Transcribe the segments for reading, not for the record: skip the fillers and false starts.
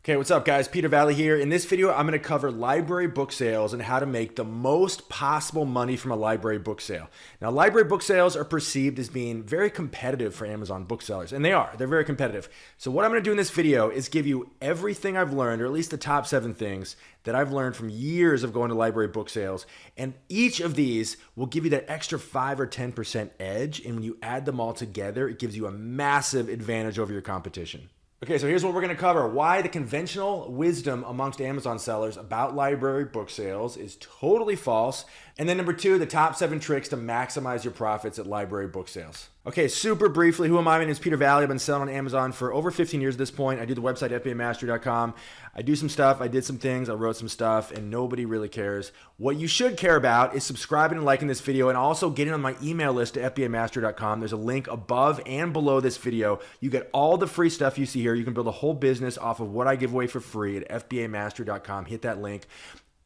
Okay, what's up guys? Peter Valley here. In this video, I'm gonna cover library book sales and how to make the most possible money from a library book sale. Now, library book sales are perceived as being very competitive for Amazon booksellers, and they are. They're very competitive. So what I'm gonna do in this video is give you everything I've learned, or at least the top 7 things that I've learned from years of going to library book sales. And each of these will give you that extra 5 or 10% edge. And when you add them all together, it gives you a massive advantage over your competition. Okay, so here's what we're going to cover. Why the conventional wisdom amongst Amazon sellers about library book sales is totally false. And then number 2, the top 7 tricks to maximize your profits at library book sales. Okay, super briefly, who am I? My name is Peter Valley. I've been selling on Amazon for over 15 years at this point. I do the website FBAmastery.com. I do some stuff, I did some things, I wrote some stuff, and nobody really cares. What you should care about is subscribing and liking this video and also getting on my email list at FBAmastery.com. There's a link above and below this video. You get all the free stuff you see here. You can build a whole business off of what I give away for free at FBAmastery.com. Hit that link.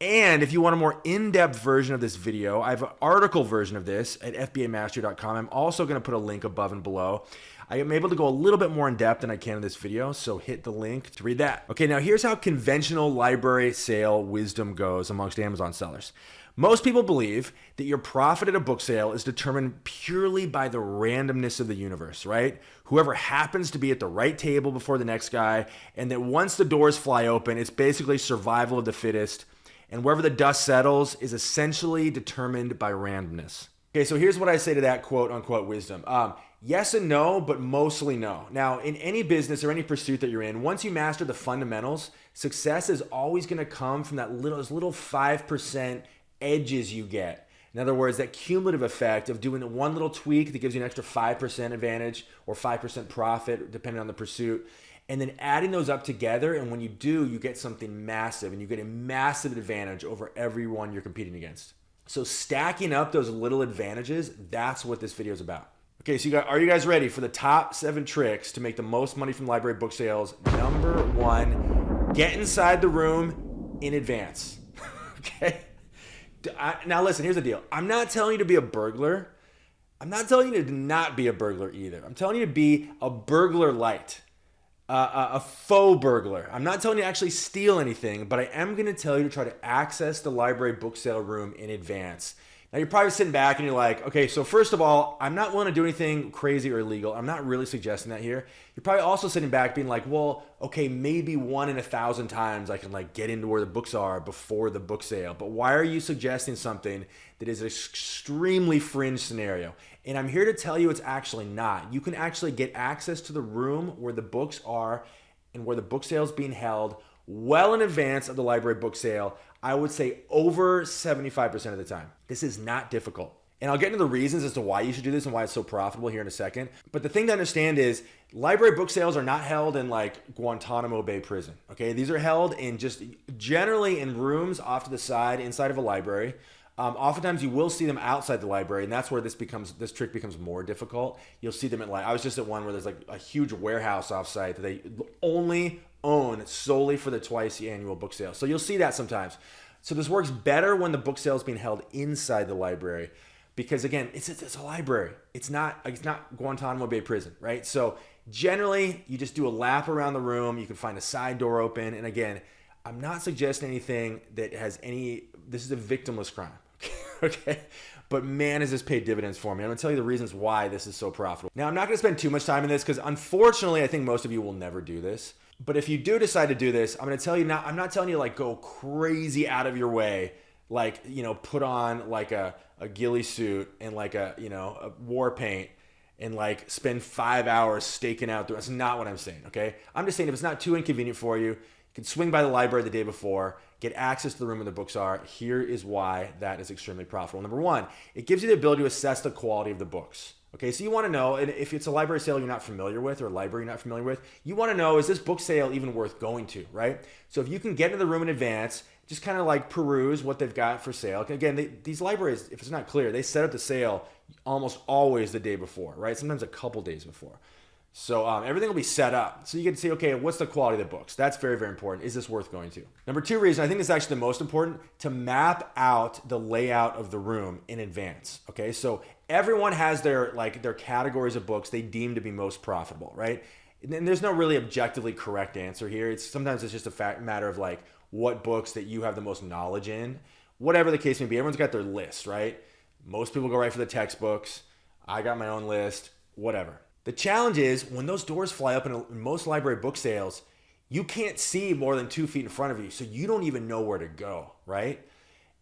And if you want a more in-depth version of this video, I have an article version of this at FBAmastery.com. I'm also going to put a link above and below. I am able to go a little bit more in depth than I can in this video, so hit the link to read that. Okay, now here's how conventional library sale wisdom goes amongst Amazon sellers. Most people believe that your profit at a book sale is determined purely by the randomness of the universe, right? Whoever happens to be at the right table before the next guy, and that once the doors fly open, it's basically survival of the fittest. And wherever the dust settles is essentially determined by randomness. Okay, so here's what I say to that quote unquote wisdom. Yes and no, but mostly no. Now, in any business or any pursuit that you're in, once you master the fundamentals, success is always gonna come from those little 5% edges you get. In other words, that cumulative effect of doing one little tweak that gives you an extra 5% advantage or 5% profit, depending on the pursuit. And then adding those up together, and when you do, you get something massive, and you get a massive advantage over everyone you're competing against. So stacking up those little advantages, that's what this video is about. Okay, so are you guys ready for the top 7 tricks to make the most money from library book sales? Number 1, get inside the room in advance. Okay? Now listen, here's the deal. I'm not telling you to be a burglar. I'm not telling you to not be a burglar either. I'm telling you to be a burglar light. A faux burglar. I'm not telling you to actually steal anything, but I am going to tell you to try to access the library book sale room in advance. Now, you're probably sitting back and you're like, okay, so first of all, I'm not willing to do anything crazy or illegal. I'm not really suggesting that here. You're probably also sitting back being like, well, okay, maybe 1 in 1,000 times I can get into where the books are before the book sale. But why are you suggesting something that is an extremely fringe scenario? And I'm here to tell you it's actually not. You can actually get access to the room where the books are and where the book sale is being held well in advance of the library book sale. I would say over 75% of the time. This is not difficult. And I'll get into the reasons as to why you should do this and why it's so profitable here in a second. But the thing to understand is library book sales are not held in Guantanamo Bay prison. Okay, these are held in just generally in rooms off to the side inside of a library. Oftentimes you will see them outside the library, and that's where this trick becomes more difficult. You'll see them at I was just at one where there's a huge warehouse offsite that they only own solely for the twice annual book sale. So you'll see that sometimes. So this works better when the book sale is being held inside the library, because again, it's a library. It's not Guantanamo Bay prison, right? So generally, you just do a lap around the room. You can find a side door open, and again, I'm not suggesting anything that has any. This is a victimless crime. Okay, but man, has this paid dividends for me. I'm gonna tell you the reasons why this is so profitable. Now, I'm not gonna spend too much time in this because unfortunately, I think most of you will never do this. But if you do decide to do this, I'm gonna tell you now, I'm not telling you go crazy out of your way, put on a ghillie suit and a war paint and spend 5 hours staking out. That's not what I'm saying, okay? I'm just saying if it's not too inconvenient for you, you can swing by the library the day before, get access to the room where the books are. Here is why that is extremely profitable. Number 1, it gives you the ability to assess the quality of the books. Okay, so you want to know, and if it's a library sale you're not familiar with or a library you're not familiar with, you want to know, is this book sale even worth going to, right? So if you can get into the room in advance, just kind of peruse what they've got for sale. Again, these libraries, if it's not clear, they set up the sale almost always the day before, right? Sometimes a couple days before. So everything will be set up. So you can see, okay, what's the quality of the books? That's very, very important. Is this worth going to? Number 2 reason, I think this is actually the most important, to map out the layout of the room in advance. Okay, so everyone has their categories of books they deem to be most profitable, right? And there's no really objectively correct answer here. Sometimes it's just a matter of like what books that you have the most knowledge in. Whatever the case may be, everyone's got their list, right? Most people go right for the textbooks. I got my own list, whatever. The challenge is when those doors fly up in most library book sales, you can't see more than 2 feet in front of you. So you don't even know where to go, right?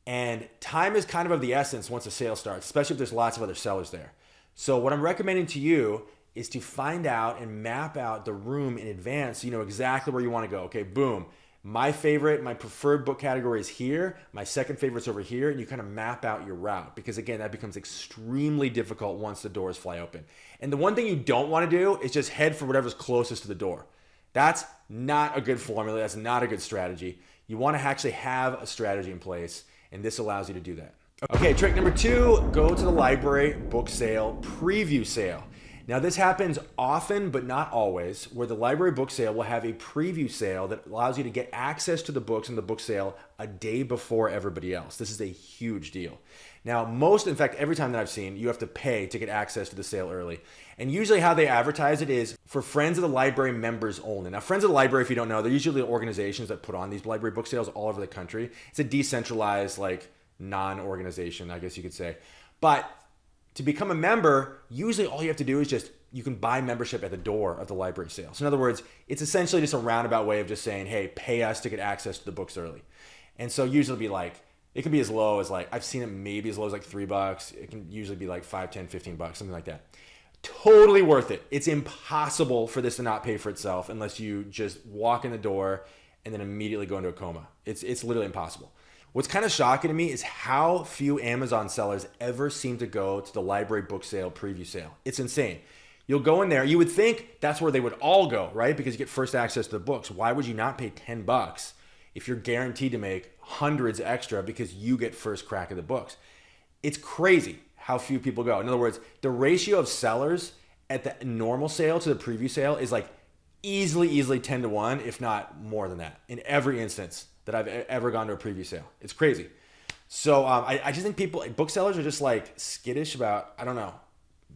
And time is kind of the essence once a sale starts, especially if there's lots of other sellers there. So what I'm recommending to you is to find out and map out the room in advance so you know exactly where you want to go. Okay, boom. My preferred book category is here. My second favorite's over here. And you kind of map out your route because, again, that becomes extremely difficult once the doors fly open. And the one thing you don't want to do is just head for whatever's closest to the door. That's not a good formula. That's not a good strategy. You want to actually have a strategy in place, and this allows you to do that. Okay, trick number 2, go to the library book sale preview sale. Now this happens often, but not always, where the library book sale will have a preview sale that allows you to get access to the books in the book sale a day before everybody else. This is a huge deal. Now in fact, every time that I've seen, you have to pay to get access to the sale early. And usually how they advertise it is for Friends of the Library members only. Now Friends of the Library, if you don't know, they're usually organizations that put on these library book sales all over the country. It's a decentralized, like, non-organization, I guess you could say. But to become a member, usually all you have to do is you can buy membership at the door of the library sale. So in other words, it's essentially just a roundabout way of just saying, hey, pay us to get access to the books early. And so usually it'll be like, it can be as low as like, I've seen it maybe as low as like $3. It can usually be like $5, $10, $15, something like that. Totally worth it. It's impossible for this to not pay for itself unless you just walk in the door and then immediately go into a coma. It's literally impossible. What's kind of shocking to me is how few Amazon sellers ever seem to go to the library book sale preview sale. It's insane. You'll go in there. You would think that's where they would all go, right? Because you get first access to the books. Why would you not pay $10 if you're guaranteed to make hundreds extra because you get first crack at the books? It's crazy how few people go. In other words, the ratio of sellers at the normal sale to the preview sale is like easily 10 to 1, if not more than that in every instance that I've ever gone to a preview sale. It's crazy. So I just think booksellers are just like skittish about, I don't know.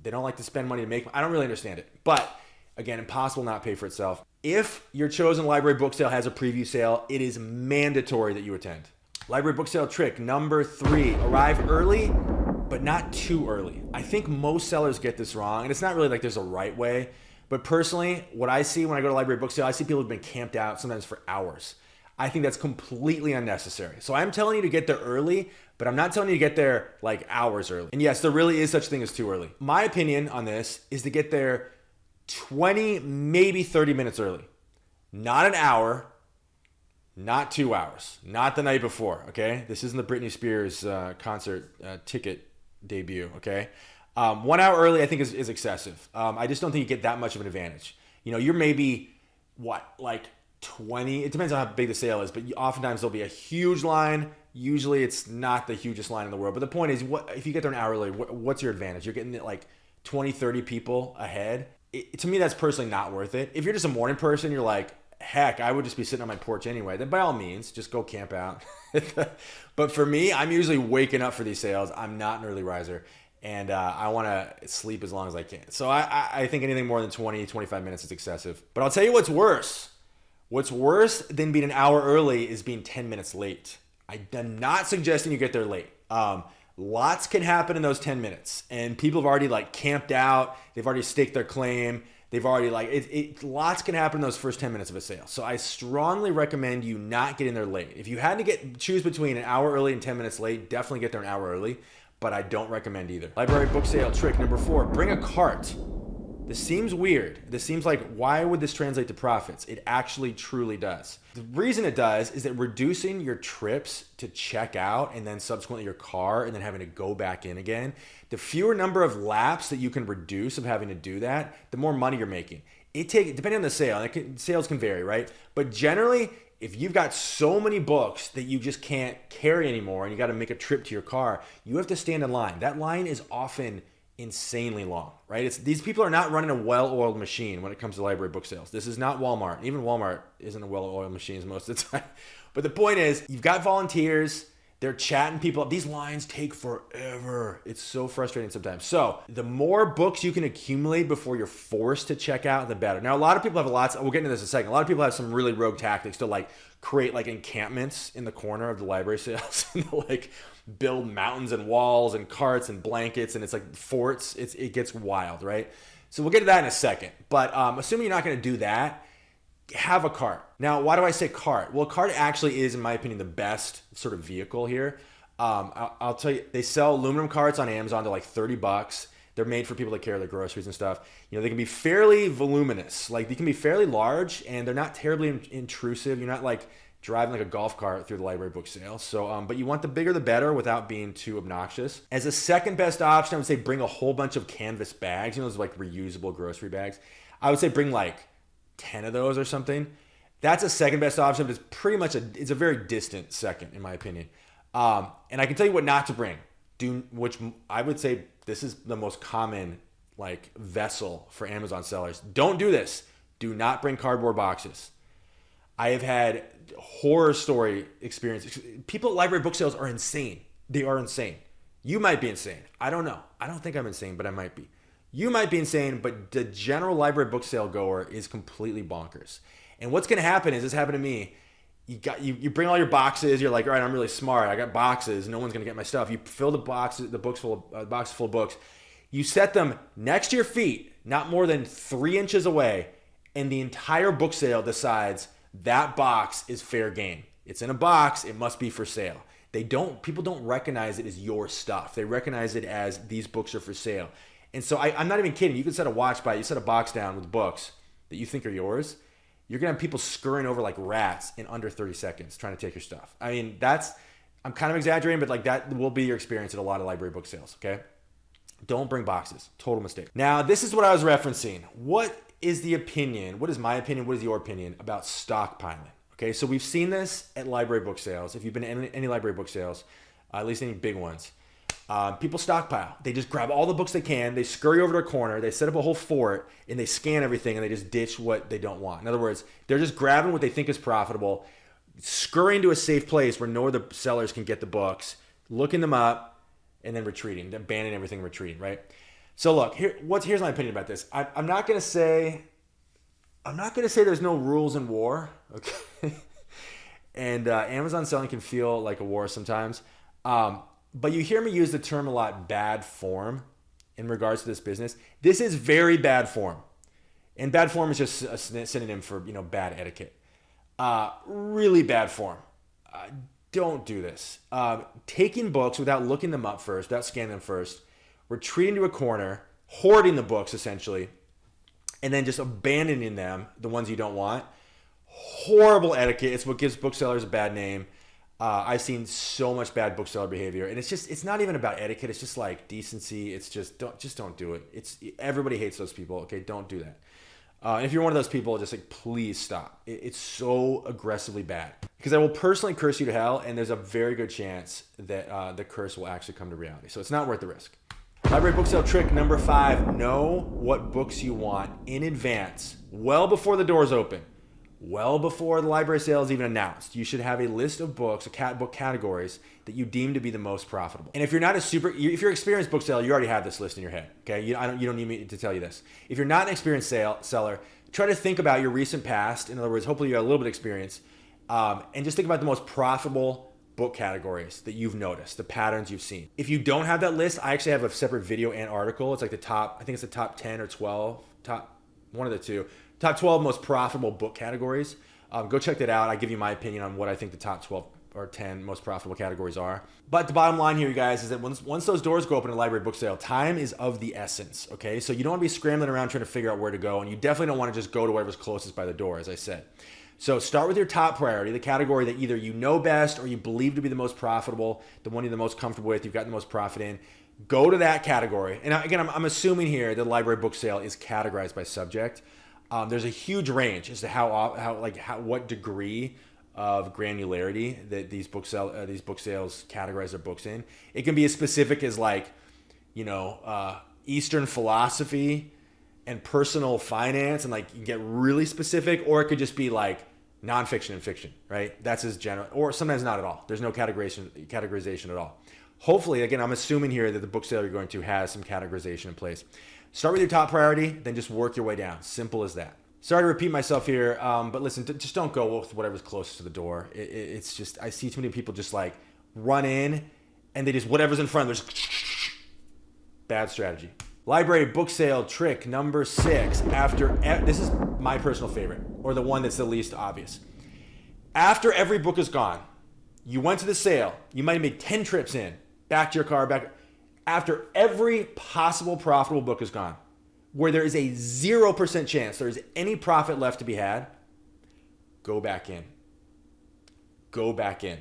They don't like to spend money to make, I don't really understand it. But again, impossible not pay for itself. If your chosen library book sale has a preview sale, it is mandatory that you attend. Library book sale trick number 3, arrive early, but not too early. I think most sellers get this wrong, and it's not really like there's a right way. But personally, what I see when I go to library book sale, I see people who've been camped out sometimes for hours. I think that's completely unnecessary. So I'm telling you to get there early, but I'm not telling you to get there like hours early. And yes, there really is such a thing as too early. My opinion on this is to get there 20, maybe 30 minutes early. Not an hour, not 2 hours, not the night before, okay? This isn't the Britney Spears concert ticket debut, okay? 1 hour early I think is excessive. I just don't think you get that much of an advantage. You know, you're maybe, like 20, it depends on how big the sale is, but oftentimes there'll be a huge line. Usually it's not the hugest line in the world. But the point is, if you get there an hour early, what's your advantage? You're getting like 20, 30 people ahead. To me, that's personally not worth it. If you're just a morning person, you're like, heck, I would just be sitting on my porch anyway. Then by all means, just go camp out. But for me, I'm usually waking up for these sales. I'm not an early riser. And I want to sleep as long as I can. So I think anything more than 20, 25 minutes is excessive. But I'll tell you what's worse. What's worse than being an hour early is being 10 minutes late. I'm not suggesting you get there late. Lots can happen in those 10 minutes. And people have already like camped out. They've already staked their claim. They've already lots can happen in those first 10 minutes of a sale. So I strongly recommend you not get in there late. If you had to choose between an hour early and 10 minutes late, definitely get there an hour early. But I don't recommend either. Library book sale trick number 4, bring a cart. This seems weird. This seems like, why would this translate to profits? It actually truly does. The reason it does is that reducing your trips to check out and then subsequently your car and then having to go back in again, the fewer number of laps that you can reduce of having to do that, the more money you're making. Depending on the sale, sales can vary, right? But generally, if you've got so many books that you just can't carry anymore and you got to make a trip to your car, you have to stand in line. That line is often insanely long, right? These people are not running a well-oiled machine when it comes to library book sales. This is not Walmart. Even Walmart isn't a well-oiled machine most of the time. But the point is, you've got volunteers. They're chatting people up. These lines take forever. It's so frustrating sometimes. So the more books you can accumulate before you're forced to check out, the better. Now, a lot of people have lots, we'll get into this in a second. A lot of people have some really rogue tactics to like create like encampments in the corner of the library sales and like build mountains and walls and carts and blankets, and it's like forts. It gets wild, right? So we'll get to that in a second. But assuming you're not going to do that, have a cart. Now, why do I say cart? Well, a cart actually is, in my opinion, the best sort of vehicle here. I'll tell you, they sell aluminum carts on Amazon to like $30. They're made for people that carry their groceries and stuff. You know, they can be fairly voluminous. Like they can be fairly large, and they're not terribly intrusive. You're not like driving like a golf cart through the library book sale. So, but you want the bigger the better without being too obnoxious. As a second best option, I would say bring a whole bunch of canvas bags. You know, those like reusable grocery bags. I would say bring like 10 of those or something. That's a second best option, but it's pretty much it's a very distant second in my opinion. And I can tell you what not to bring. Which I would say this is the most common like vessel for Amazon sellers. Don't do this. Do not bring cardboard boxes. I have had horror story experiences. People at library book sales are insane. They are insane. You might be insane. I don't know. I don't think I'm insane, but I might be. You might be insane, but the general library book sale goer is completely bonkers. And what's going to happen is, this happened to me. You bring all your boxes. You're like, all right, I'm really smart. I got boxes. No one's going to get my stuff. You fill the boxes full of books. You set them next to your feet, not more than 3 inches away, and the entire book sale decides that box is fair game. It's in a box. It must be for sale. People don't recognize it as your stuff. They recognize it as these books are for sale. And so I'm not even kidding. You can set a watch by it. You set a box down with books that you think are yours. You're going to have people scurrying over like rats in under 30 seconds trying to take your stuff. I mean, I'm kind of exaggerating, but like that will be your experience at a lot of library book sales, okay? Don't bring boxes. Total mistake. Now, this is what I was referencing. What is the opinion? What is my opinion? What is your opinion about stockpiling? Okay, so we've seen this at library book sales. If you've been to any library book sales, at least any big ones, people stockpile. They just grab all the books they can. They scurry over to a corner. They set up a whole fort, and they scan everything, and they just ditch what they don't want. In other words, they're just grabbing what they think is profitable, scurrying to a safe place where no other sellers can get the books, looking them up, and then retreating, abandoning everything, retreating, right? So look, here's my opinion about this. I'm not gonna say there's no rules in war, okay? And Amazon selling can feel like a war sometimes. But you hear me use the term a lot, bad form, in regards to this business. This is very bad form. And bad form is just a synonym for, bad etiquette. Really bad form. Don't do this. Taking books without looking them up first, without scanning them first, retreating to a corner, hoarding the books essentially, and then just abandoning them, the ones you don't want. Horrible etiquette. It's what gives booksellers a bad name. I've seen so much bad bookseller behavior, and it's not even about etiquette. It's just like decency. It's just don't do it. Everybody hates those people. Okay, don't do that. And if you're one of those people, just like please stop. It's so aggressively bad, because I will personally curse you to hell, and there's a very good chance that the curse will actually come to reality. So it's not worth the risk. Library book sale trick number 5: know what books you want in advance, well before the doors open. Well before the library sale is even announced, you should have a list of books, book categories that you deem to be the most profitable. And if you're not if you're an experienced book seller, you already have this list in your head. Okay, you don't need me to tell you this. If you're not an experienced seller, try to think about your recent past. In other words, hopefully you have a little bit of experience, and just think about the most top book categories that you've noticed, the patterns you've seen. If you don't have that list, I actually have a separate video and article. It's like I think it's the top 10 or 12, one of the two. Top 12 most profitable book categories. Go check that out. I give you my opinion on what I think the top 12 or 10 most profitable categories are. But the bottom line here, you guys, is that once those doors go open in a library book sale, time is of the essence, okay? So you don't want to be scrambling around trying to figure out where to go, and you definitely don't want to just go to whatever's closest by the door, as I said. So start with your top priority, the category that either you know best or you believe to be the most profitable, the one you're the most comfortable with, you've got the most profit in. Go to that category. And again, I'm assuming here that the library book sale is categorized by subject. There's a huge range as to what degree of granularity that these book sales categorize their books in. It can be as specific as Eastern philosophy and personal finance, and like you can get really specific, or it could just be like nonfiction and fiction, right? That's as general, or sometimes not at all. There's no categorization at all. Hopefully, again, I'm assuming here that the book sale you're going to has some categorization in place. Start with your top priority, then just work your way down. Simple as that. Sorry to repeat myself here, but listen, just don't go with whatever's closest to the door. It's just, I see too many people just like run in and they just, whatever's in front of them, bad strategy. Library book sale trick number 6. This is my personal favorite, or the one that's the least obvious. After every book is gone, you went to the sale, you might have made 10 trips in, back to your car, back. After every possible profitable book is gone, where there is a 0% chance there is any profit left to be had, go back in. Go back in.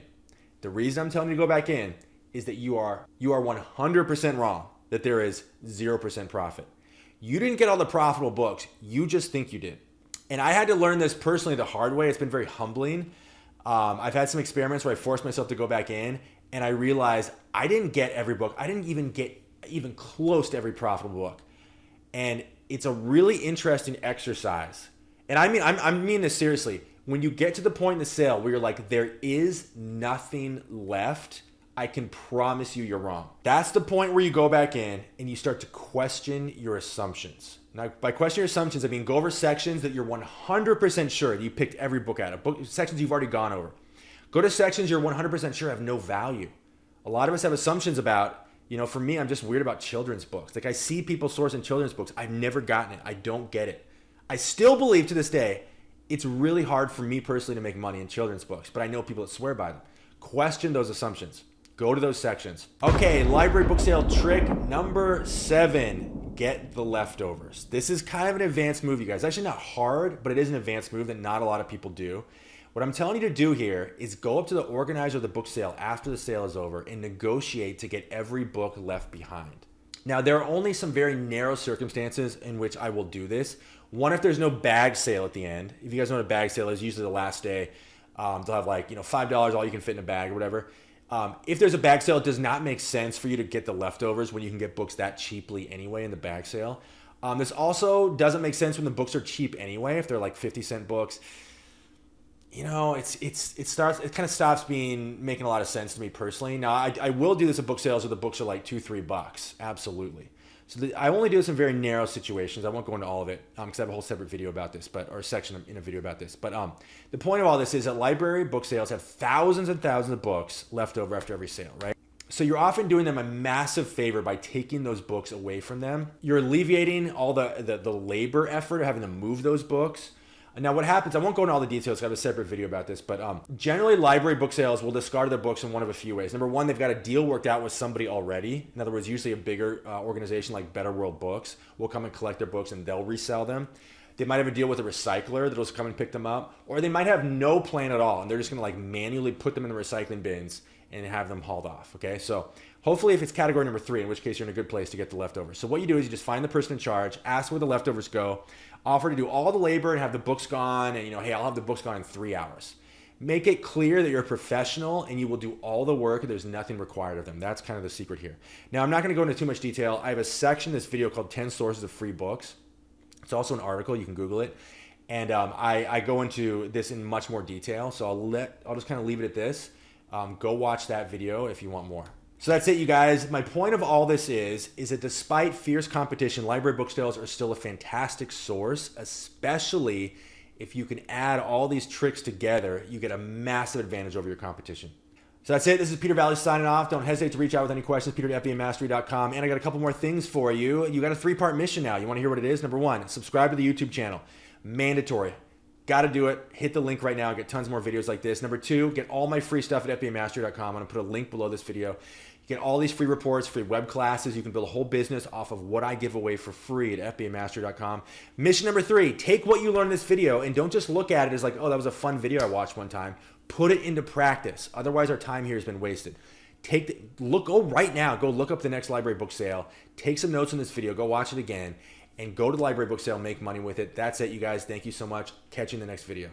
The reason I'm telling you to go back in is that you are 100% wrong that there is 0% profit. You didn't get all the profitable books. You just think you did. And I had to learn this personally the hard way. It's been very humbling. I've had some experiments where I forced myself to go back in, and I realized I didn't get every book. I didn't even get even close to every profitable book. And it's a really interesting exercise. And I mean this seriously. When you get to the point in the sale where you're like, there is nothing left, I can promise you you're wrong. That's the point where you go back in and you start to question your assumptions. Now, by questioning your assumptions, I mean go over sections that you're 100% sure that you picked every book out of, sections you've already gone over. Go to sections you're 100% sure have no value. A lot of us have assumptions about, for me, I'm just weird about children's books. Like I see people sourcing children's books. I've never gotten it. I don't get it. I still believe to this day, it's really hard for me personally to make money in children's books, but I know people that swear by them. Question those assumptions. Go to those sections. Okay, library book sale trick number 7. Get the leftovers. This is kind of an advanced move, you guys. Actually not hard, but it is an advanced move that not a lot of people do. What I'm telling you to do here is go up to the organizer of the book sale after the sale is over and negotiate to get every book left behind. Now, there are only some very narrow circumstances in which I will do this. One, if there's no bag sale at the end. If you guys know what a bag sale is, usually the last day, they'll have like, $5 all you can fit in a bag or whatever. If there's a bag sale, it does not make sense for you to get the leftovers when you can get books that cheaply anyway in the bag sale. This also doesn't make sense when the books are cheap anyway. If they're like 50-cent books, it kind of stops making a lot of sense to me personally. Now, I will do this at book sales where the books are like $2-3, absolutely. So I only do this in very narrow situations. I won't go into all of it because I have a whole separate video about this, or a section in a video about this. But the point of all this is that library book sales have thousands and thousands of books left over after every sale, right? So you're often doing them a massive favor by taking those books away from them. You're alleviating all the labor effort of having to move those books. Now what happens, I won't go into all the details, I have a separate video about this, but generally library book sales will discard their books in one of a few ways. Number one, they've got a deal worked out with somebody already. In other words, usually a bigger organization like Better World Books will come and collect their books and they'll resell them. They might have a deal with a recycler that'll come and pick them up, or they might have no plan at all and they're just gonna like manually put them in the recycling bins and have them hauled off, okay? So hopefully if it's category number 3, in which case you're in a good place to get the leftovers. So what you do is you just find the person in charge, ask where the leftovers go, offer to do all the labor and have the books gone, and hey, I'll have the books gone in 3 hours. Make it clear that you're a professional and you will do all the work and there's nothing required of them. That's kind of the secret here. Now, I'm not gonna go into too much detail. I have a section in this video called 10 sources of free books. It's also an article, you can Google it. And I go into this in much more detail. So I'll just kind of leave it at this. Go watch that video if you want more. So that's it, you guys. My point of all this is that despite fierce competition, library book sales are still a fantastic source, especially if you can add all these tricks together, you get a massive advantage over your competition. So that's it. This is Peter Valley signing off. Don't hesitate to reach out with any questions, peter@fbamastery.com. And I got a couple more things for you. You got a 3-part mission now. You want to hear what it is? Number 1, subscribe to the YouTube channel. Mandatory. Got to do it. Hit the link right now. Get tons more videos like this. Number 2, get all my free stuff at fbamastery.com. I'm going to put a link below this video. You get all these free reports, free web classes. You can build a whole business off of what I give away for free at fbamastery.com. Mission number 3, take what you learned in this video and don't just look at it as like, oh, that was a fun video I watched one time. Put it into practice. Otherwise, our time here has been wasted. Go right now. Go look up the next library book sale. Take some notes on this video. Go watch it again. And go to the library book sale, make money with it. That's it, you guys. Thank you so much. Catch you in the next video.